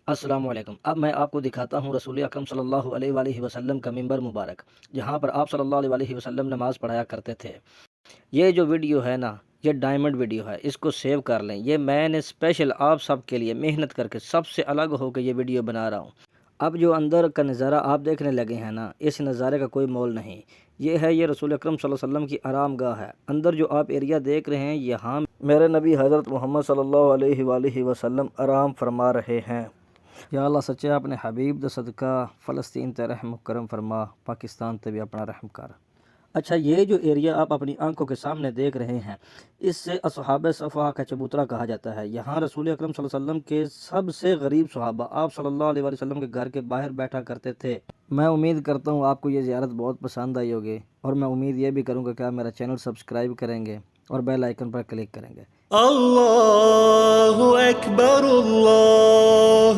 السلام علیکم۔ اب میں آپ کو دکھاتا ہوں رسول اکرم صلی اللہ علیہ وآلہ وسلم کا منبر مبارک، جہاں پر آپ صلی اللہ علیہ وآلہ وسلم نماز پڑھایا کرتے تھے۔ یہ جو ویڈیو ہے نا، یہ ڈائمنڈ ویڈیو ہے، اس کو سیو کر لیں۔ یہ میں نے اسپیشل آپ سب کے لیے محنت کر کے سب سے الگ ہو کے یہ ویڈیو بنا رہا ہوں۔ اب جو اندر کا نظارہ آپ دیکھنے لگے ہیں نا، اس نظارے کا کوئی مول نہیں۔ یہ رسول اکرم صلی اللہ علیہ وسلم کی آرام گاہ ہے۔ اندر جو آپ ایریا دیکھ رہے ہیں، یہاں میرے نبی حضرت محمد صلی اللہ علیہ وآلہ وسلم آرام فرما رہے ہیں۔ یا اللہ سچے اپنے حبیب دا صدقہ فلسطین تے رحم کرم فرما، پاکستان تے بھی اپنا رحم کر۔ اچھا، یہ جو ایریا آپ اپنی آنکھوں کے سامنے دیکھ رہے ہیں، اس سے اصحاب صفا کا چبوترا کہا جاتا ہے۔ یہاں رسول اکرم صلی اللہ علیہ وسلم کے سب سے غریب صحابہ آپ صلی اللہ علیہ وسلم کے گھر کے باہر بیٹھا کرتے تھے۔ میں امید کرتا ہوں آپ کو یہ زیارت بہت پسند آئی ہوگی، اور میں امید یہ بھی کروں گا کہ آپ میرا چینل سبسکرائب کریں گے اور بیل آئیکن پر کلک کریں گے۔ اللہ اکبر اللہ